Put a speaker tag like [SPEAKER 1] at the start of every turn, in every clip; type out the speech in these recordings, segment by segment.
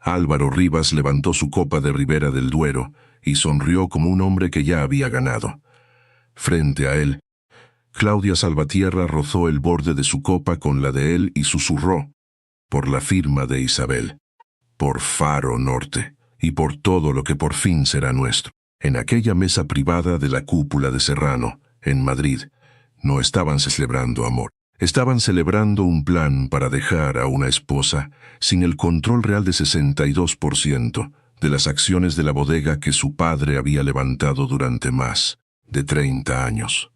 [SPEAKER 1] Álvaro Rivas levantó su copa de Ribera del Duero y sonrió como un hombre que ya había ganado. Frente a él, Claudia Salvatierra rozó el borde de su copa con la de él y susurró: por la firma de Isabel, por Faro Norte y por todo lo que por fin será nuestro. En aquella mesa privada de la cúpula de Serrano, en Madrid, no estaban celebrando amor. Estaban celebrando un plan para dejar a una esposa sin el control real de 62% de las acciones de la bodega que su padre había levantado durante más de 30 años.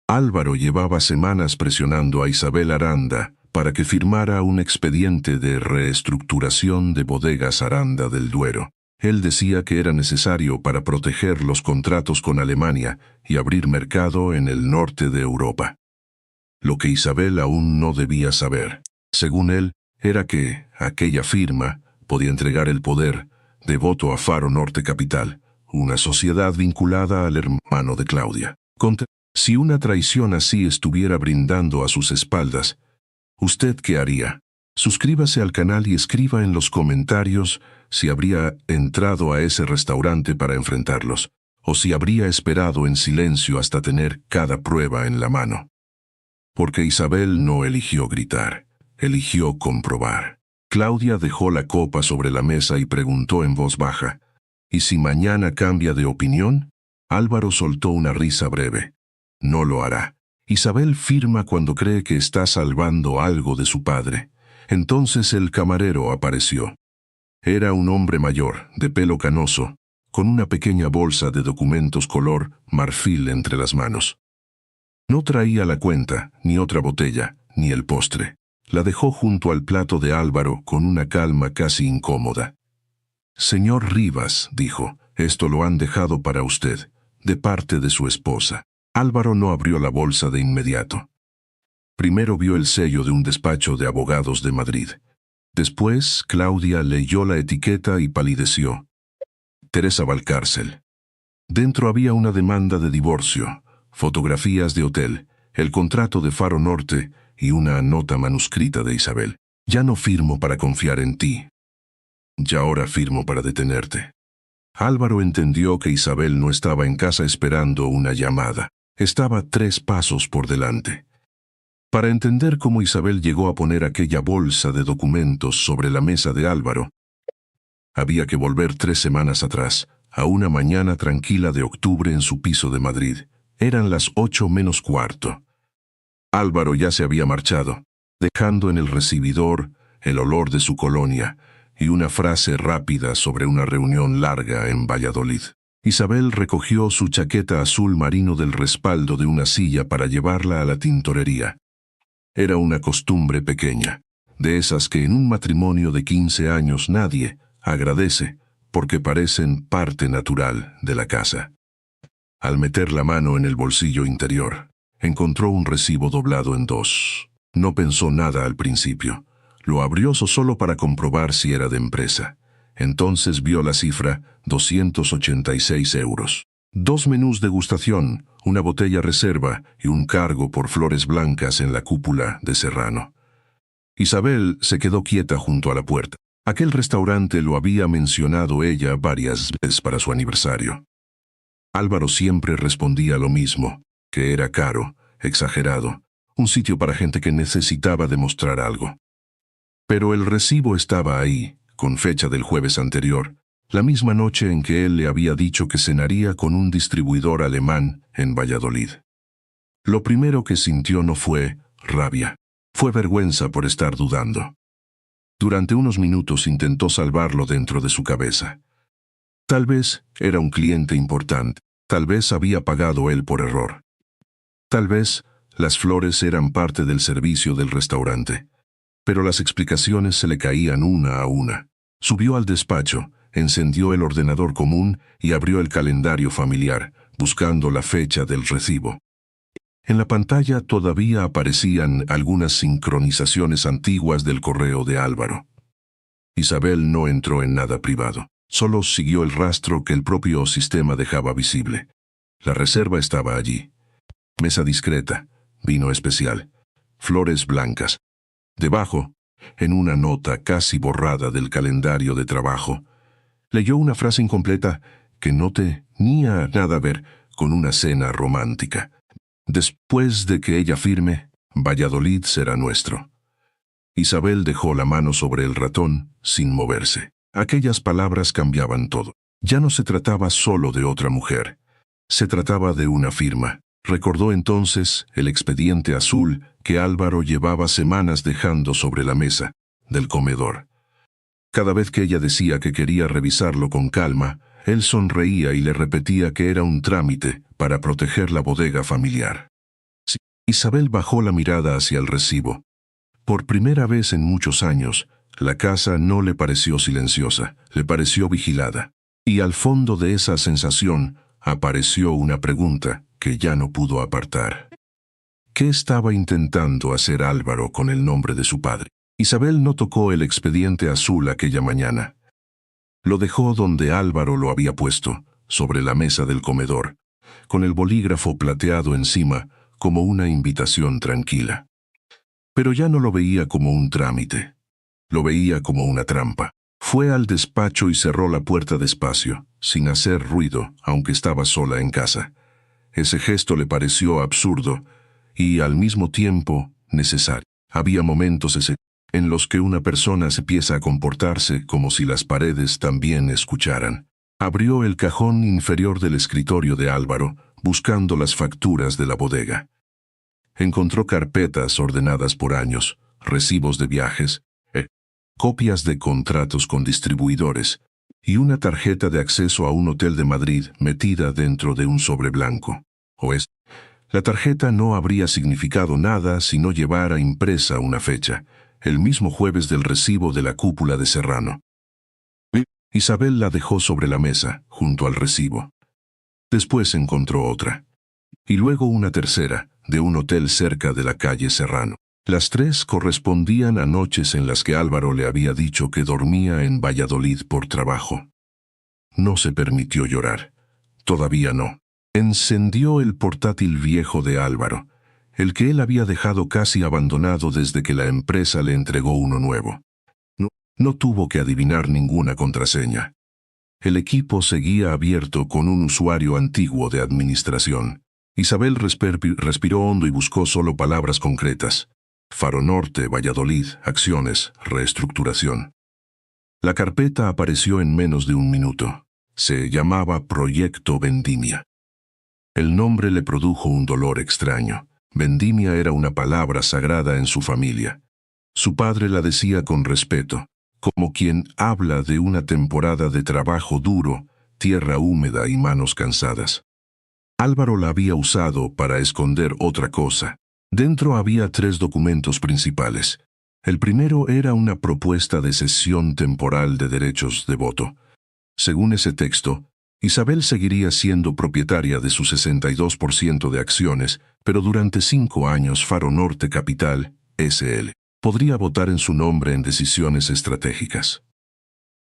[SPEAKER 1] Álvaro llevaba semanas presionando a Isabel Aranda para que firmara un expediente de reestructuración de Bodegas Aranda del Duero. Él decía que era necesario para proteger los contratos con Alemania y abrir mercado en el norte de Europa. Lo que Isabel aún no debía saber, según él, era que aquella firma podía entregar el poder de voto a Faro Norte Capital, una sociedad vinculada al hermano de Claudia. Si una traición así estuviera brindando a sus espaldas, ¿usted qué haría? Suscríbase al canal y escriba en los comentarios si habría entrado a ese restaurante para enfrentarlos, o si habría esperado en silencio hasta tener cada prueba en la mano. Porque Isabel no eligió gritar, eligió comprobar. Claudia dejó la copa sobre la mesa y preguntó en voz baja: ¿y si mañana cambia de opinión? Álvaro soltó una risa breve. No lo hará. Isabel firma cuando cree que está salvando algo de su padre. Entonces el camarero apareció. Era un hombre mayor, de pelo canoso, con una pequeña bolsa de documentos color marfil entre las manos. No traía la cuenta, ni otra botella, ni el postre. La dejó junto al plato de Álvaro con una calma casi incómoda. Señor Rivas, dijo, esto lo han dejado para usted, de parte de su esposa. Álvaro no abrió la bolsa de inmediato. Primero vio el sello de un despacho de abogados de Madrid. Después, Claudia leyó la etiqueta y palideció. Teresa Valcárcel. Dentro había una demanda de divorcio, fotografías de hotel, el contrato de Faro Norte y una nota manuscrita de Isabel. Ya no firmo para confiar en ti. Ya ahora firmo para detenerte. Álvaro entendió que Isabel no estaba en casa esperando una llamada. Estaba 3 pasos por delante. Para entender cómo Isabel llegó a poner aquella bolsa de documentos sobre la mesa de Álvaro, había que volver 3 semanas atrás, a una mañana tranquila de octubre en su piso de Madrid. Eran las 8 menos cuarto. Álvaro ya se había marchado, dejando en el recibidor el olor de su colonia y una frase rápida sobre una reunión larga en Valladolid. Isabel recogió su chaqueta azul marino del respaldo de una silla para llevarla a la tintorería. Era una costumbre pequeña, de esas que en un matrimonio de 15 años nadie agradece porque parecen parte natural de la casa. Al meter la mano en el bolsillo interior, encontró un recibo doblado en 2. No pensó nada al principio. Lo abrió solo para comprobar si era de empresa. Entonces vio la cifra: 286 euros. 2 menús degustación, una botella reserva y un cargo por flores blancas en la cúpula de Serrano. Isabel se quedó quieta junto a la puerta. Aquel restaurante lo había mencionado ella varias veces para su aniversario. Álvaro siempre respondía lo mismo, que era caro, exagerado, un sitio para gente que necesitaba demostrar algo. Pero el recibo estaba ahí, con fecha del jueves anterior, la misma noche en que él le había dicho que cenaría con un distribuidor alemán en Valladolid. Lo primero que sintió no fue rabia, fue vergüenza por estar dudando. Durante unos minutos intentó salvarlo dentro de su cabeza. Tal vez era un cliente importante, tal vez había pagado él por error. Tal vez las flores eran parte del servicio del restaurante. Pero las explicaciones se le caían una a una. Subió al despacho, encendió el ordenador común y abrió el calendario familiar, buscando la fecha del recibo. En la pantalla todavía aparecían algunas sincronizaciones antiguas del correo de Álvaro. Isabel no entró en nada privado, solo siguió el rastro que el propio sistema dejaba visible. La reserva estaba allí. Mesa discreta, vino especial, flores blancas. Debajo, En una nota casi borrada del calendario de trabajo, leyó una frase incompleta que no tenía nada a ver con una cena romántica. Después de que ella firme, Valladolid será nuestro. Isabel dejó la mano sobre el ratón sin moverse. Aquellas palabras cambiaban todo. Ya no se trataba solo de otra mujer. Se trataba de una firma. Recordó entonces el expediente azul que Álvaro llevaba semanas dejando sobre la mesa del comedor. Cada vez que ella decía que quería revisarlo con calma, él sonreía y le repetía que era un trámite para proteger la bodega familiar. Isabel bajó la mirada hacia el recibo. Por primera vez en muchos años, la casa no le pareció silenciosa, le pareció vigilada. Y al fondo de esa sensación apareció una pregunta que ya no pudo apartar. ¿Qué estaba intentando hacer Álvaro con el nombre de su padre? Isabel no tocó el expediente azul aquella mañana. Lo dejó donde Álvaro lo había puesto, sobre la mesa del comedor, con el bolígrafo plateado encima, como una invitación tranquila. Pero ya no lo veía como un trámite. Lo veía como una trampa. Fue al despacho y cerró la puerta despacio, sin hacer ruido, aunque estaba sola en casa. Ese gesto le pareció absurdo y, al mismo tiempo, necesario. Había momentos en los que una persona se empieza a comportarse como si las paredes también escucharan. Abrió el cajón inferior del escritorio de Álvaro, buscando las facturas de la bodega. Encontró carpetas ordenadas por años, recibos de viajes, copias de contratos con distribuidores y una tarjeta de acceso a un hotel de Madrid metida dentro de un sobre blanco. La tarjeta no habría significado nada si no llevara impresa una fecha, el mismo jueves del recibo de la cúpula de Serrano. Isabel la dejó sobre la mesa, junto al recibo. Después encontró otra. Y luego una tercera, de un hotel cerca de la calle Serrano. Las tres correspondían a noches en las que Álvaro le había dicho que dormía en Valladolid por trabajo. No se permitió llorar. Todavía no. Encendió el portátil viejo de Álvaro, el que él había dejado casi abandonado desde que la empresa le entregó uno nuevo. No tuvo que adivinar ninguna contraseña. El equipo seguía abierto con un usuario antiguo de administración. Isabel respiró hondo y buscó solo palabras concretas. Faro Norte, Valladolid, acciones, reestructuración. La carpeta apareció en menos de un minuto. Se llamaba Proyecto Vendimia. El nombre le produjo un dolor extraño. Vendimia era una palabra sagrada en su familia. Su padre la decía con respeto, como quien habla de una temporada de trabajo duro, tierra húmeda y manos cansadas. Álvaro la había usado para esconder otra cosa. Dentro había 3 documentos principales. El primero era una propuesta de cesión temporal de derechos de voto. Según ese texto, Isabel seguiría siendo propietaria de su 62% de acciones, pero durante 5 años Faro Norte Capital, S.L., podría votar en su nombre en decisiones estratégicas.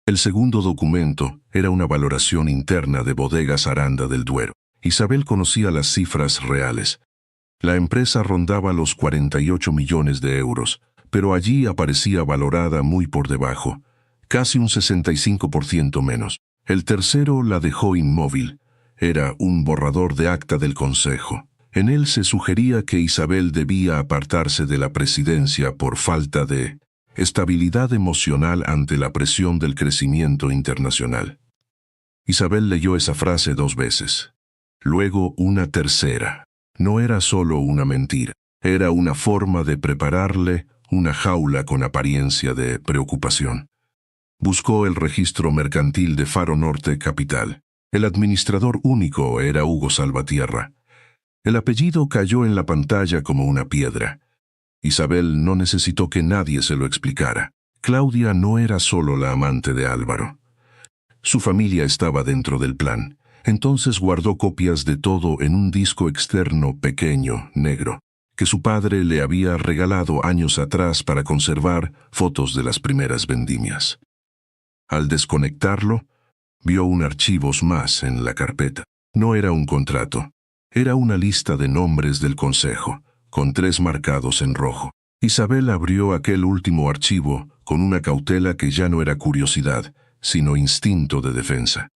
[SPEAKER 1] El segundo documento era una valoración interna de Bodegas Aranda del Duero. Isabel conocía las cifras reales. La empresa rondaba los 48 millones de euros, pero allí aparecía valorada muy por debajo, casi un 65% menos. El tercero la dejó inmóvil. Era un borrador de acta del Consejo. En él se sugería que Isabel debía apartarse de la presidencia por falta de estabilidad emocional ante la presión del crecimiento internacional. Isabel leyó esa frase 2 veces. Luego una tercera. No era solo una mentira, era una forma de prepararle una jaula con apariencia de preocupación. Buscó el registro mercantil de Faro Norte Capital. El administrador único era Hugo Salvatierra. El apellido cayó en la pantalla como una piedra. Isabel no necesitó que nadie se lo explicara. Claudia no era solo la amante de Álvaro. Su familia estaba dentro del plan. Entonces guardó copias de todo en un disco externo pequeño, negro, que su padre le había regalado años atrás para conservar fotos de las primeras vendimias. Al desconectarlo, vio un archivos más en la carpeta. No era un contrato, era una lista de nombres del consejo, con 3 marcados en rojo. Isabel abrió aquel último archivo con una cautela que ya no era curiosidad, sino instinto de defensa.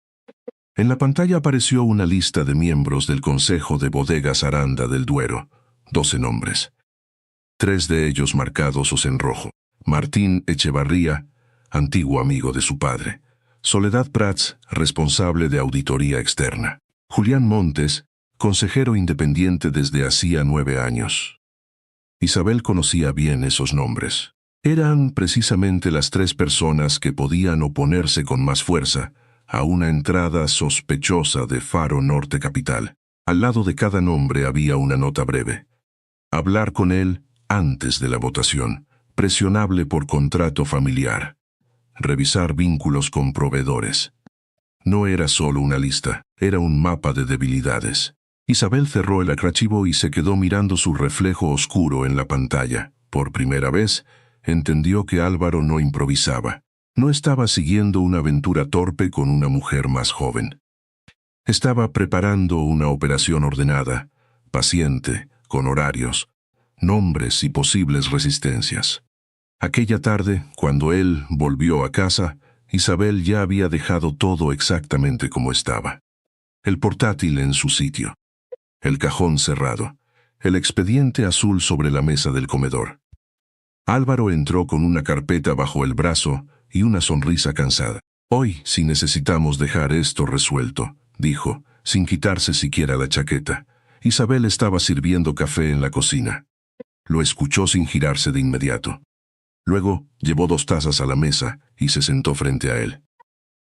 [SPEAKER 1] En la pantalla apareció una lista de miembros del Consejo de Bodegas Aranda del Duero, 12 nombres. 3 de ellos marcados en rojo. Martín Echevarría, antiguo amigo de su padre. Soledad Prats, responsable de auditoría externa. Julián Montes, consejero independiente desde hacía 9 años. Isabel conocía bien esos nombres. Eran precisamente las 3 personas que podían oponerse con más fuerza a una entrada sospechosa de Faro Norte Capital. Al lado de cada nombre había una nota breve. Hablar con él antes de la votación. Presionable por contrato familiar. Revisar vínculos con proveedores. No era solo una lista, era un mapa de debilidades. Isabel cerró el archivo y se quedó mirando su reflejo oscuro en la pantalla. Por primera vez, entendió que Álvaro no improvisaba. No estaba siguiendo una aventura torpe con una mujer más joven. Estaba preparando una operación ordenada, paciente, con horarios, nombres y posibles resistencias. Aquella tarde, cuando él volvió a casa, Isabel ya había dejado todo exactamente como estaba. El portátil en su sitio. El cajón cerrado. El expediente azul sobre la mesa del comedor. Álvaro entró con una carpeta bajo el brazo y una sonrisa cansada. Hoy, si necesitamos dejar esto resuelto, dijo, sin quitarse siquiera la chaqueta. Isabel estaba sirviendo café en la cocina. Lo escuchó sin girarse de inmediato. Luego, llevó 2 tazas a la mesa y se sentó frente a él.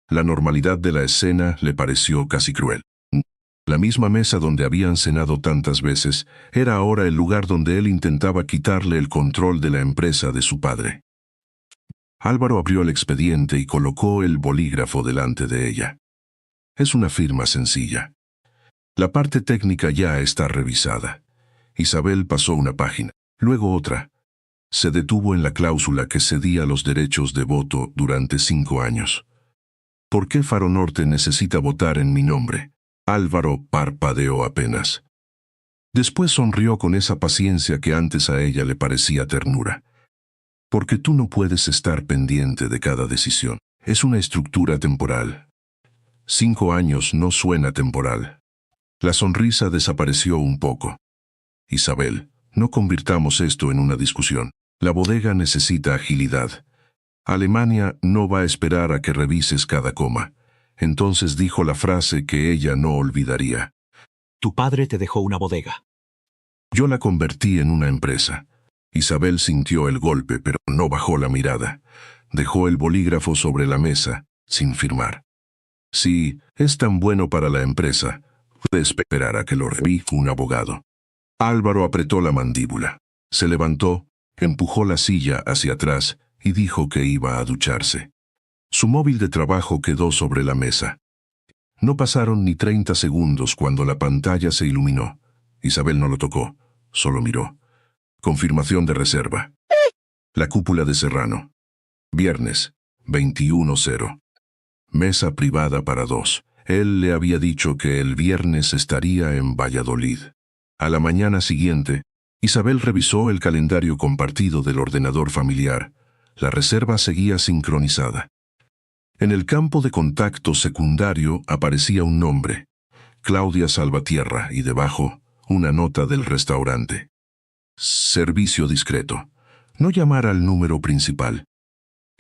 [SPEAKER 1] La normalidad de la escena le pareció casi cruel. La misma mesa donde habían cenado tantas veces era ahora el lugar donde él intentaba quitarle el control de la empresa de su padre. Álvaro abrió el expediente y colocó el bolígrafo delante de ella. Es una firma sencilla. La parte técnica ya está revisada. Isabel pasó una página, luego otra. Se detuvo en la cláusula que cedía los derechos de voto durante 5 años. ¿Por qué Faro Norte necesita votar en mi nombre? Álvaro parpadeó apenas. Después sonrió con esa paciencia que antes a ella le parecía ternura. Porque tú no puedes estar pendiente de cada decisión. Es una estructura temporal. 5 años no suena temporal. La sonrisa desapareció un poco. Isabel, no convirtamos esto en una discusión. La bodega necesita agilidad. Alemania no va a esperar a que revises cada coma. Entonces dijo la frase que ella no olvidaría.
[SPEAKER 2] Tu padre te dejó una bodega.
[SPEAKER 1] Yo la convertí en una empresa. Isabel sintió el golpe, pero no bajó la mirada. Dejó el bolígrafo sobre la mesa, sin firmar. Si es tan bueno para la empresa, puede esperar a que lo revise un abogado. Álvaro apretó la mandíbula. Se levantó, empujó la silla hacia atrás y dijo que iba a ducharse. Su móvil de trabajo quedó sobre la mesa. No pasaron ni 30 segundos cuando la pantalla se iluminó. Isabel no lo tocó, solo miró. Confirmación de reserva. La cúpula de Serrano. Viernes, 21:00. Mesa privada para 2. Él le había dicho que el viernes estaría en Valladolid. A la mañana siguiente, Isabel revisó el calendario compartido del ordenador familiar. La reserva seguía sincronizada. En el campo de contacto secundario aparecía un nombre, Claudia Salvatierra, y debajo, una nota del restaurante. Servicio discreto. No llamar al número principal.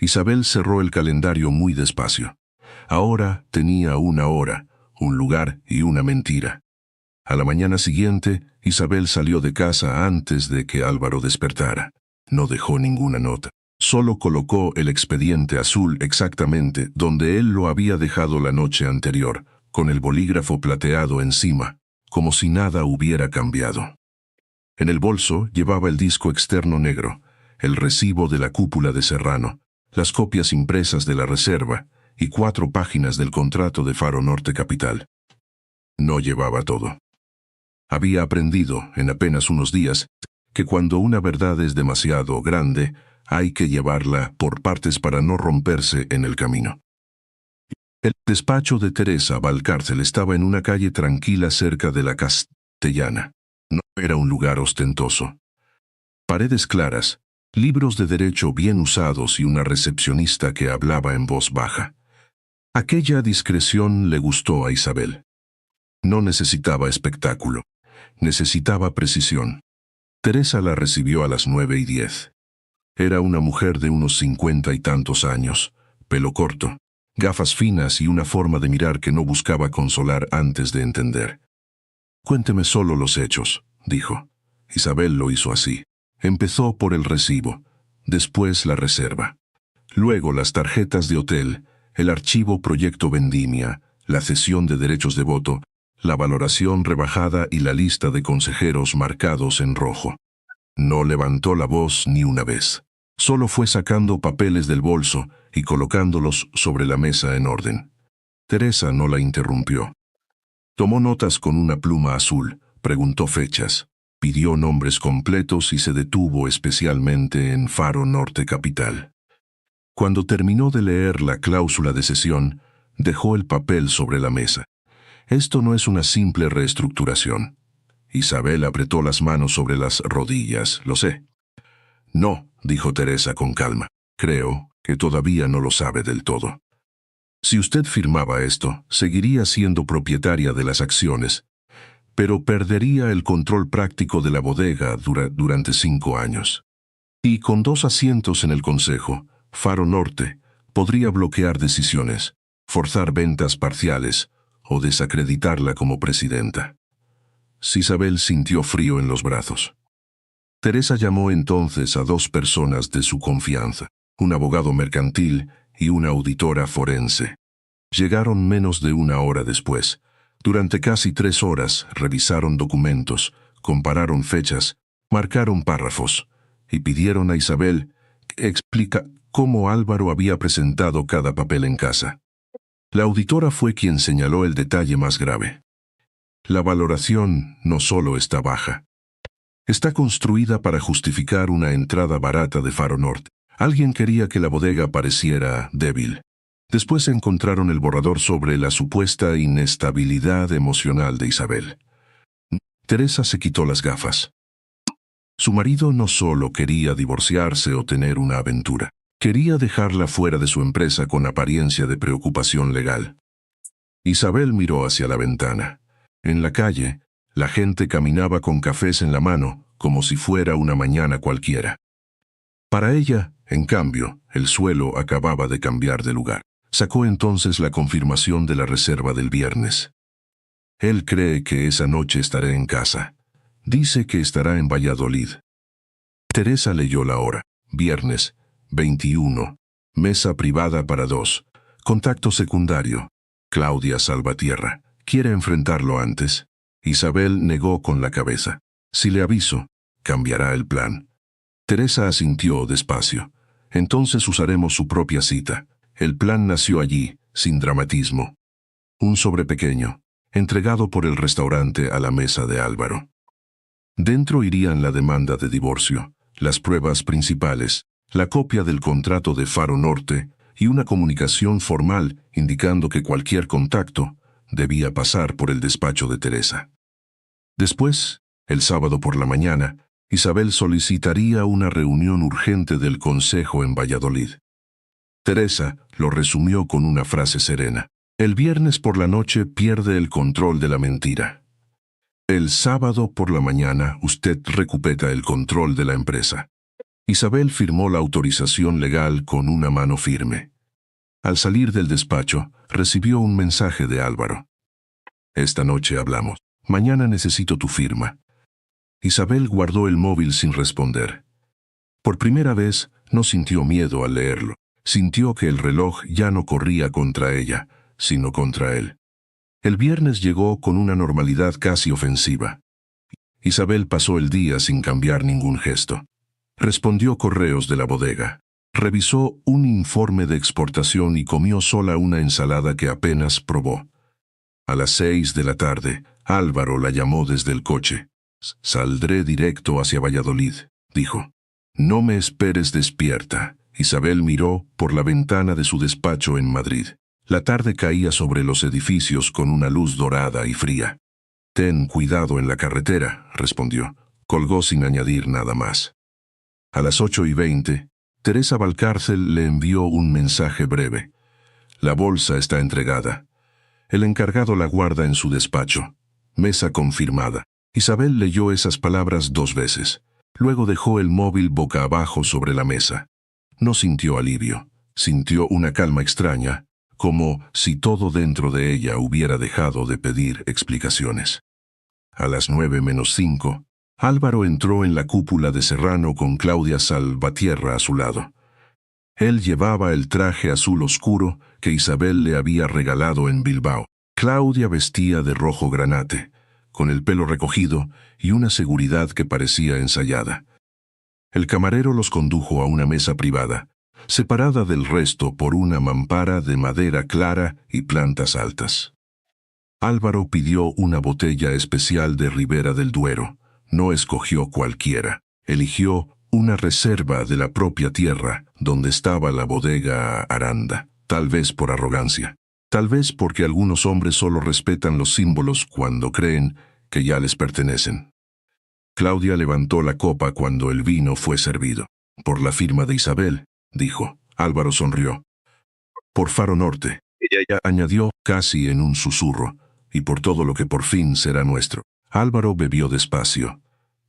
[SPEAKER 1] Isabel cerró el calendario muy despacio. Ahora tenía una hora, un lugar y una mentira. A la mañana siguiente, Isabel salió de casa antes de que Álvaro despertara. No dejó ninguna nota. Solo colocó el expediente azul exactamente donde él lo había dejado la noche anterior, con el bolígrafo plateado encima, como si nada hubiera cambiado. En el bolso llevaba el disco externo negro, el recibo de la cúpula de Serrano, las copias impresas de la reserva y 4 páginas del contrato de Faro Norte Capital. No llevaba todo. Había aprendido, en apenas unos días, que cuando una verdad es demasiado grande, hay que llevarla por partes para no romperse en el camino. El despacho de Teresa Valcárcel estaba en una calle tranquila cerca de la Castellana. No era un lugar ostentoso. Paredes claras, libros de derecho bien usados y una recepcionista que hablaba en voz baja. Aquella discreción le gustó a Isabel. No necesitaba espectáculo, necesitaba precisión. Teresa la recibió a las 9:10. Era una mujer de unos 50 y tantos años, pelo corto, gafas finas y una forma de mirar que no buscaba consolar antes de entender. «Cuénteme solo los hechos», dijo. Isabel lo hizo así. Empezó por el recibo, después la reserva. Luego las tarjetas de hotel, el archivo Proyecto Vendimia, la cesión de derechos de voto, la valoración rebajada y la lista de consejeros marcados en rojo. No levantó la voz ni una vez. Solo fue sacando papeles del bolso y colocándolos sobre la mesa en orden. Teresa no la interrumpió. Tomó notas con una pluma azul, preguntó fechas, pidió nombres completos y se detuvo especialmente en Faro Norte Capital. Cuando terminó de leer la cláusula de cesión, dejó el papel sobre la mesa. Esto no es una simple reestructuración. Isabel apretó las manos sobre las rodillas, lo sé. No, dijo Teresa con calma. Creo que todavía no lo sabe del todo. Si usted firmaba esto, seguiría siendo propietaria de las acciones, pero perdería el control práctico de la bodega durante 5 años. Y con 2 asientos en el Consejo, Faro Norte podría bloquear decisiones, forzar ventas parciales o desacreditarla como presidenta. Isabel sintió frío en los brazos. Teresa llamó entonces a 2 personas de su confianza, un abogado mercantil y una auditora forense. Llegaron menos de 1 hora después. Durante casi 3 horas revisaron documentos, compararon fechas, marcaron párrafos y pidieron a Isabel que explique cómo Álvaro había presentado cada papel en casa. La auditora fue quien señaló el detalle más grave. La valoración no solo está baja. Está construida para justificar una entrada barata de Faro Norte. Alguien quería que la bodega pareciera débil. Después encontraron el borrador sobre la supuesta inestabilidad emocional de Isabel. Teresa se quitó las gafas. Su marido no solo quería divorciarse o tener una aventura. Quería dejarla fuera de su empresa con apariencia de preocupación legal. Isabel miró hacia la ventana. En la calle, la gente caminaba con cafés en la mano, como si fuera una mañana cualquiera. Para ella, en cambio, el suelo acababa de cambiar de lugar. Sacó entonces la confirmación de la reserva del viernes. Él cree que esa noche estaré en casa. Dice que estará en Valladolid. Teresa leyó la hora. Viernes, 21. Mesa privada para 2. Contacto secundario. Claudia Salvatierra. ¿Quiere enfrentarlo antes? Isabel negó con la cabeza. Si le aviso, cambiará el plan. Teresa asintió despacio. Entonces usaremos su propia cita. El plan nació allí, sin dramatismo. Un sobre pequeño, entregado por el restaurante a la mesa de Álvaro. Dentro irían la demanda de divorcio, las pruebas principales, la copia del contrato de Faro Norte y una comunicación formal indicando que cualquier contacto debía pasar por el despacho de Teresa. Después, el sábado por la mañana, Isabel solicitaría una reunión urgente del Consejo en Valladolid. Teresa lo resumió con una frase serena. El viernes por la noche pierde el control de la mentira. El sábado por la mañana usted recupera el control de la empresa. Isabel firmó la autorización legal con una mano firme. Al salir del despacho, recibió un mensaje de Álvaro. Esta noche hablamos. Mañana necesito tu firma. Isabel guardó el móvil sin responder. Por primera vez, no sintió miedo al leerlo. Sintió que el reloj ya no corría contra ella, sino contra él. El viernes llegó con una normalidad casi ofensiva. Isabel pasó el día sin cambiar ningún gesto. Respondió correos de la bodega. Revisó un informe de exportación y comió sola una ensalada que apenas probó. A las 6 de la tarde, Álvaro la llamó desde el coche. «Saldré directo hacia Valladolid», dijo. «No me esperes despierta». Isabel miró por la ventana de su despacho en Madrid. La tarde caía sobre los edificios con una luz dorada y fría. «Ten cuidado en la carretera», respondió. Colgó sin añadir nada más. A las 8:20, Teresa Valcárcel le envió un mensaje breve. La bolsa está entregada. El encargado la guarda en su despacho. Mesa confirmada. Isabel leyó esas palabras 2 veces. Luego dejó el móvil boca abajo sobre la mesa. No sintió alivio. Sintió una calma extraña, como si todo dentro de ella hubiera dejado de pedir explicaciones. A las 9:05, Álvaro entró en la cúpula de Serrano con Claudia Salvatierra a su lado. Él llevaba el traje azul oscuro que Isabel le había regalado en Bilbao. Claudia vestía de rojo granate, con el pelo recogido y una seguridad que parecía ensayada. El camarero los condujo a una mesa privada, separada del resto por una mampara de madera clara y plantas altas. Álvaro pidió una botella especial de Ribera del Duero. No escogió cualquiera. Eligió una reserva de la propia tierra donde estaba la bodega Aranda, tal vez por arrogancia. Tal vez porque algunos hombres solo respetan los símbolos cuando creen que ya les pertenecen. Claudia levantó la copa cuando el vino fue servido. Por la firma de Isabel, dijo. Álvaro sonrió. Por Faro Norte, ella añadió casi en un susurro, y por todo lo que por fin será nuestro. Álvaro bebió despacio.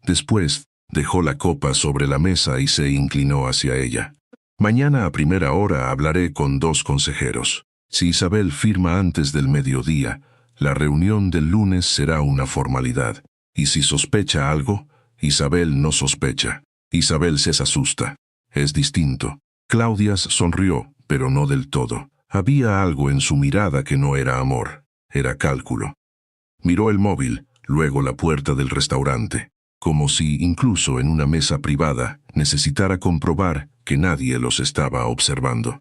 [SPEAKER 1] Después, dejó la copa sobre la mesa y se inclinó hacia ella. Mañana a primera hora hablaré con 2 consejeros. Si Isabel firma antes del mediodía, la reunión del lunes será una formalidad. Y si sospecha algo, Isabel no sospecha. Isabel se asusta. Es distinto. Claudia sonrió, pero no del todo. Había algo en su mirada que no era amor, era cálculo. Miró el móvil, luego la puerta del restaurante, como si, incluso en una mesa privada, necesitara comprobar que nadie los estaba observando.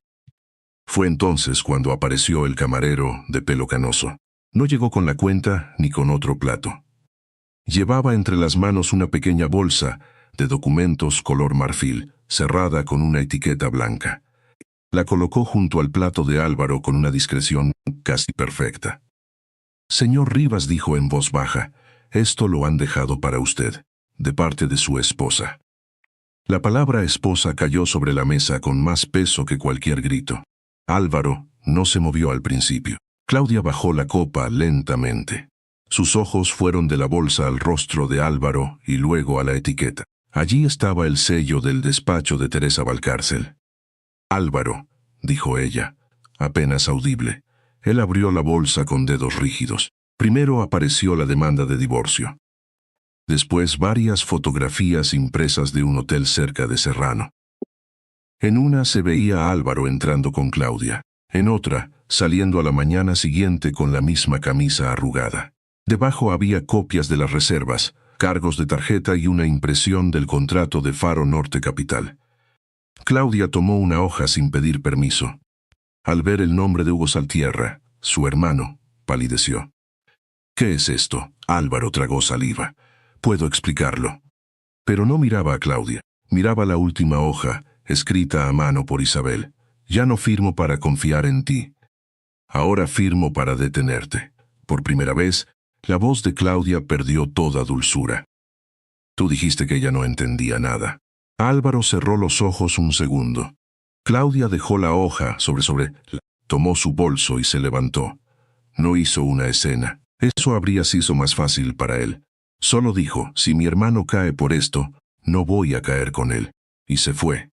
[SPEAKER 1] Fue entonces cuando apareció el camarero de pelo canoso. No llegó con la cuenta ni con otro plato. Llevaba entre las manos una pequeña bolsa de documentos color marfil, cerrada con una etiqueta blanca. La colocó junto al plato de Álvaro con una discreción casi perfecta. Señor Rivas, dijo en voz baja, esto lo han dejado para usted, de parte de su esposa. La palabra esposa cayó sobre la mesa con más peso que cualquier grito. Álvaro no se movió al principio. Claudia bajó la copa lentamente. Sus ojos fueron de la bolsa al rostro de Álvaro y luego a la etiqueta. Allí estaba el sello del despacho de Teresa Valcárcel. Álvaro, dijo ella, apenas audible. Él abrió la bolsa con dedos rígidos. Primero apareció la demanda de divorcio. Después varias fotografías impresas de un hotel cerca de Serrano. En una se veía a Álvaro entrando con Claudia. En otra, saliendo a la mañana siguiente con la misma camisa arrugada. Debajo había copias de las reservas, cargos de tarjeta y una impresión del contrato de Faro Norte Capital. Claudia tomó una hoja sin pedir permiso. Al ver el nombre de Hugo Saltierra, su hermano, palideció. ¿Qué es esto? Álvaro tragó saliva. Puedo explicarlo. Pero no miraba a Claudia. Miraba la última hoja, escrita a mano por Isabel. Ya no firmo para confiar en ti. Ahora firmo para detenerte. Por primera vez, la voz de Claudia perdió toda dulzura. Tú dijiste que ella no entendía nada. Álvaro cerró los ojos un segundo. Claudia dejó la hoja tomó su bolso y se levantó. No hizo una escena. Eso habría sido más fácil para él. Solo dijo, si mi hermano cae por esto, no voy a caer con él. Y se fue.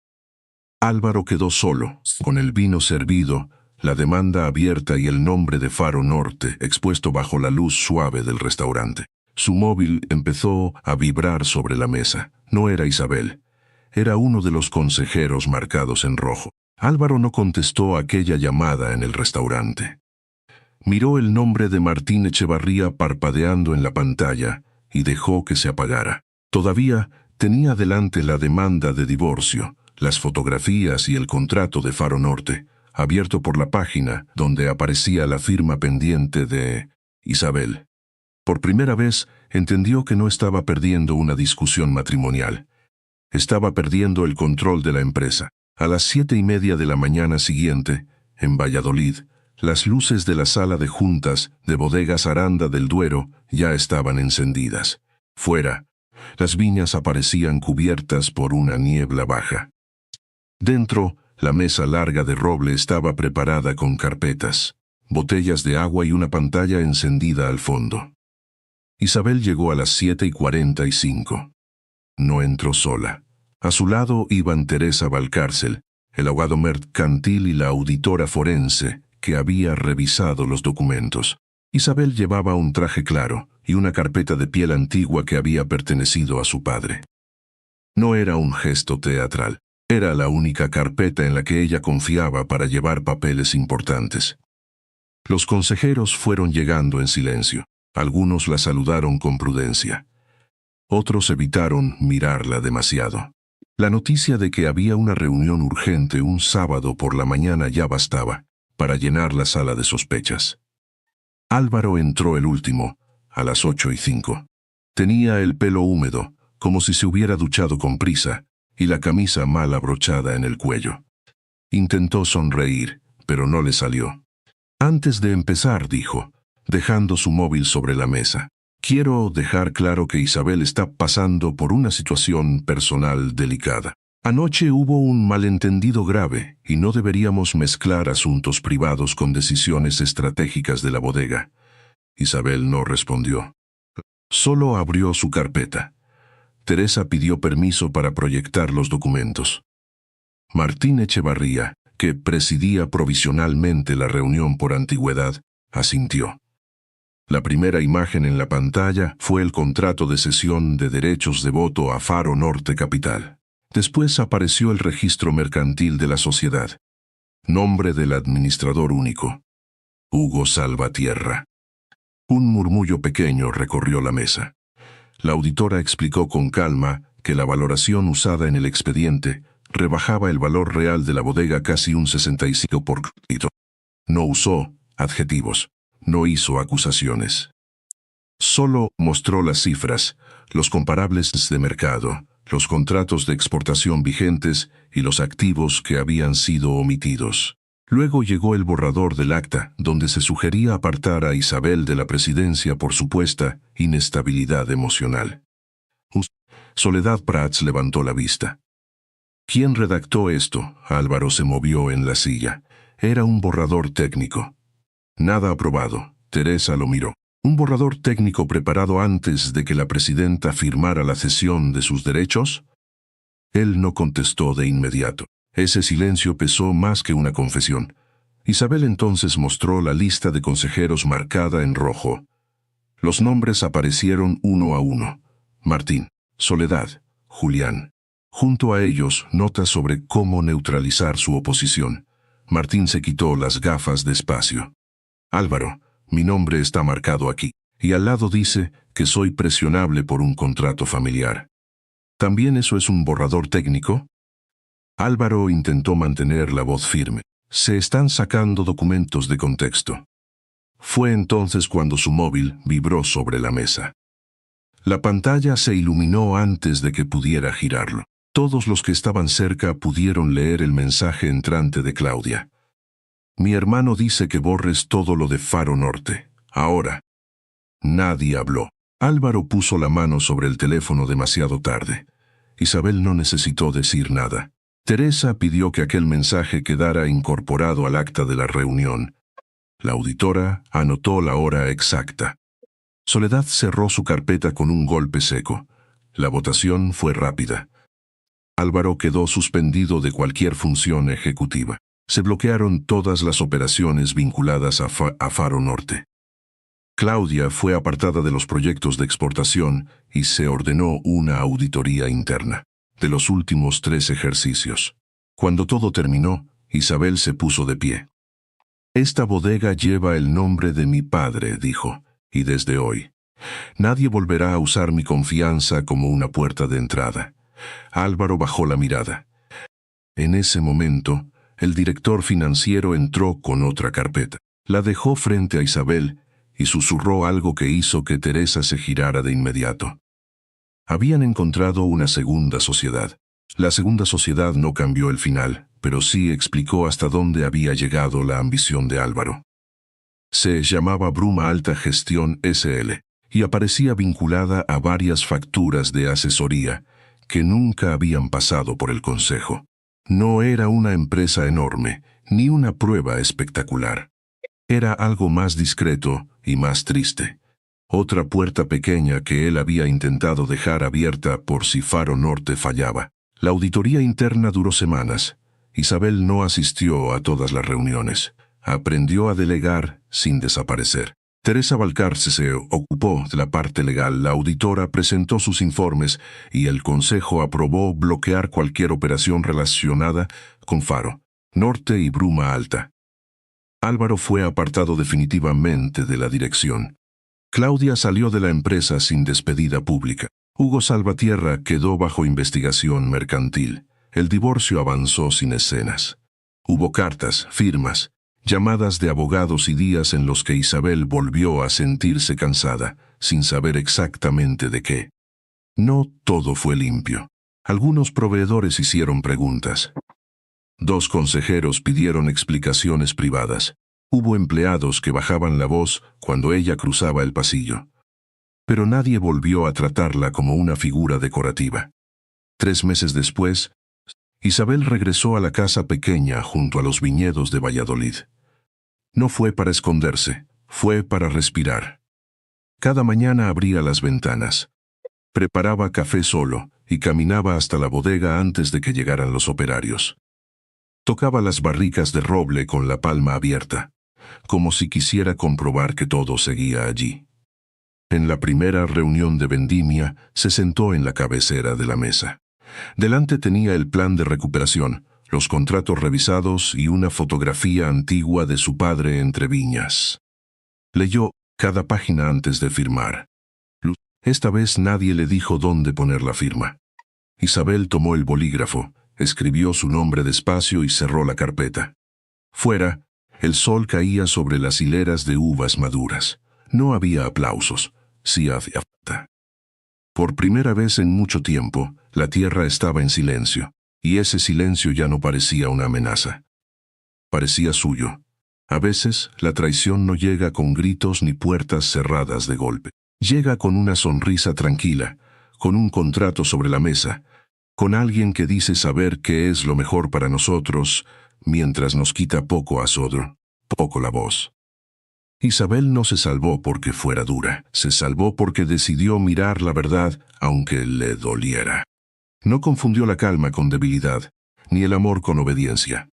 [SPEAKER 1] Álvaro quedó solo, con el vino servido, la demanda abierta y el nombre de Faro Norte expuesto bajo la luz suave del restaurante. Su móvil empezó a vibrar sobre la mesa. No era Isabel. Era uno de los consejeros marcados en rojo. Álvaro no contestó aquella llamada en el restaurante. Miró el nombre de Martín Echevarría parpadeando en la pantalla y dejó que se apagara. Todavía tenía delante la demanda de divorcio, las fotografías y el contrato de Faro Norte, abierto por la página donde aparecía la firma pendiente de Isabel. Por primera vez entendió que no estaba perdiendo una discusión matrimonial. Estaba perdiendo el control de la empresa. A las 7:30 de la mañana siguiente, en Valladolid, las luces de la sala de juntas de Bodegas Aranda del Duero ya estaban encendidas. Fuera, Las viñas aparecían cubiertas por una niebla baja. Dentro, la mesa larga de roble estaba preparada con carpetas, botellas de agua y una pantalla encendida al fondo. Isabel llegó a las 7:45. No entró sola. A su lado iban Teresa Valcárcel, el abogado mercantil y la auditora forense, que había revisado los documentos. Isabel llevaba un traje claro y una carpeta de piel antigua que había pertenecido a su padre. No era un gesto teatral. Era la única carpeta en la que ella confiaba para llevar papeles importantes. Los consejeros fueron llegando en silencio. Algunos la saludaron con prudencia. Otros evitaron mirarla demasiado. La noticia de que había una reunión urgente un sábado por la mañana ya bastaba para llenar la sala de sospechas. Álvaro entró el último, a las 8:05. Tenía el pelo húmedo, como si se hubiera duchado con prisa, y la camisa mal abrochada en el cuello. Intentó sonreír, pero no le salió. Antes de empezar, dijo, dejando su móvil sobre la mesa, quiero dejar claro que Isabel está pasando por una situación personal delicada. Anoche hubo un malentendido grave y no deberíamos mezclar asuntos privados con decisiones estratégicas de la bodega. Isabel no respondió. Solo abrió su carpeta. Teresa pidió permiso para proyectar los documentos. Martín Echevarría, que presidía provisionalmente la reunión por antigüedad, asintió. La primera imagen en la pantalla fue el contrato de cesión de derechos de voto a Faro Norte Capital. Después apareció el registro mercantil de la sociedad. Nombre del administrador único: Hugo Salvatierra. Un murmullo pequeño recorrió la mesa. La auditora explicó con calma que la valoración usada en el expediente rebajaba el valor real de la bodega casi un 65%. No usó adjetivos, no hizo acusaciones. Solo mostró las cifras, los comparables de mercado, los contratos de exportación vigentes y los activos que habían sido omitidos. Luego llegó el borrador del acta, donde se sugería apartar a Isabel de la presidencia por supuesta inestabilidad emocional. Soledad Prats levantó la vista. ¿Quién redactó esto? Álvaro se movió en la silla. Era un borrador técnico. Nada aprobado. Teresa lo miró. ¿Un borrador técnico preparado antes de que la presidenta firmara la cesión de sus derechos? Él no contestó de inmediato. Ese silencio pesó más que una confesión. Isabel entonces mostró la lista de consejeros marcada en rojo. Los nombres aparecieron uno a uno. Martín, Soledad, Julián. Junto a ellos, notas sobre cómo neutralizar su oposición. Martín se quitó las gafas despacio. Álvaro, mi nombre está marcado aquí, y al lado dice que soy presionable por un contrato familiar. ¿También eso es un borrador técnico? Álvaro intentó mantener la voz firme. Se están sacando documentos de contexto. Fue entonces cuando su móvil vibró sobre la mesa. La pantalla se iluminó antes de que pudiera girarlo. Todos los que estaban cerca pudieron leer el mensaje entrante de Claudia. Mi hermano dice que borres todo lo de Faro Norte. Ahora. Nadie habló. Álvaro puso la mano sobre el teléfono demasiado tarde. Isabel no necesitó decir nada. Teresa pidió que aquel mensaje quedara incorporado al acta de la reunión. La auditora anotó la hora exacta. Soledad cerró su carpeta con un golpe seco. La votación fue rápida. Álvaro quedó suspendido de cualquier función ejecutiva. Se bloquearon todas las operaciones vinculadas a Faro Norte. Claudia fue apartada de los proyectos de exportación y se ordenó una auditoría interna de los últimos 3 ejercicios. Cuando todo terminó, Isabel se puso de pie. Esta bodega lleva el nombre de mi padre, dijo, y desde hoy nadie volverá a usar mi confianza como una puerta de entrada. Álvaro bajó la mirada. En ese momento, el director financiero entró con otra carpeta. La dejó frente a Isabel y susurró algo que hizo que Teresa se girara de inmediato. Habían encontrado una segunda sociedad. La segunda sociedad no cambió el final, pero sí explicó hasta dónde había llegado la ambición de Álvaro. Se llamaba Bruma Alta Gestión S.L. y aparecía vinculada a varias facturas de asesoría que nunca habían pasado por el consejo. No era una empresa enorme, ni una prueba espectacular. Era algo más discreto y más triste. Otra puerta pequeña que él había intentado dejar abierta por si Faro Norte fallaba. La auditoría interna duró semanas. Isabel no asistió a todas las reuniones. Aprendió a delegar sin desaparecer. Teresa Valcarce se ocupó de la parte legal. La auditora presentó sus informes y el consejo aprobó bloquear cualquier operación relacionada con Faro Norte y Bruma Alta. Álvaro fue apartado definitivamente de la dirección. Claudia salió de la empresa sin despedida pública. Hugo Salvatierra quedó bajo investigación mercantil. El divorcio avanzó sin escenas. Hubo cartas, firmas, llamadas de abogados y días en los que Isabel volvió a sentirse cansada, sin saber exactamente de qué. No todo fue limpio. Algunos proveedores hicieron preguntas. 2 consejeros pidieron explicaciones privadas. Hubo empleados que bajaban la voz cuando ella cruzaba el pasillo. Pero nadie volvió a tratarla como una figura decorativa. 3 meses después, Isabel regresó a la casa pequeña junto a los viñedos de Valladolid. No fue para esconderse, fue para respirar. Cada mañana abría las ventanas. Preparaba café solo y caminaba hasta la bodega antes de que llegaran los operarios. Tocaba las barricas de roble con la palma abierta, como si quisiera comprobar que todo seguía allí. En la primera reunión de vendimia, se sentó en la cabecera de la mesa. Delante tenía el plan de recuperación, los contratos revisados y una fotografía antigua de su padre entre viñas. Leyó cada página antes de firmar. Esta vez nadie le dijo dónde poner la firma. Isabel tomó el bolígrafo, escribió su nombre despacio y cerró la carpeta. Fuera, el sol caía sobre las hileras de uvas maduras. No había aplausos, sí había falta. Por primera vez en mucho tiempo, la tierra estaba en silencio, y ese silencio ya no parecía una amenaza. Parecía suyo. A veces, la traición no llega con gritos ni puertas cerradas de golpe. Llega con una sonrisa tranquila, con un contrato sobre la mesa, con alguien que dice saber qué es lo mejor para nosotros, mientras nos quita poco a Sodro, poco la voz. Isabel no se salvó porque fuera dura, se salvó porque decidió mirar la verdad aunque le doliera. No confundió la calma con debilidad, ni el amor con obediencia.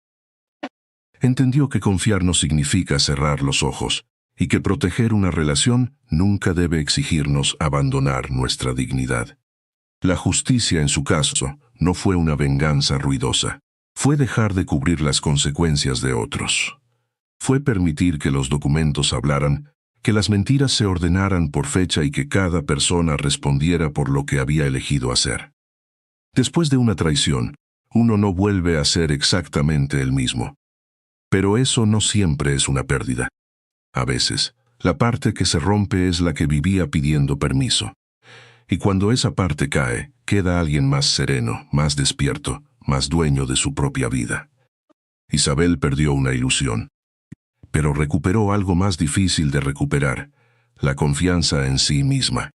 [SPEAKER 1] Entendió que confiar no significa cerrar los ojos, y que proteger una relación nunca debe exigirnos abandonar nuestra dignidad. La justicia en su caso no fue una venganza ruidosa, fue dejar de cubrir las consecuencias de otros. Fue permitir que los documentos hablaran, que las mentiras se ordenaran por fecha y que cada persona respondiera por lo que había elegido hacer. Después de una traición, uno no vuelve a ser exactamente el mismo. Pero eso no siempre es una pérdida. A veces, la parte que se rompe es la que vivía pidiendo permiso. Y cuando esa parte cae, queda alguien más sereno, más despierto, más dueño de su propia vida. Isabel perdió una ilusión, pero recuperó algo más difícil de recuperar, la confianza en sí misma.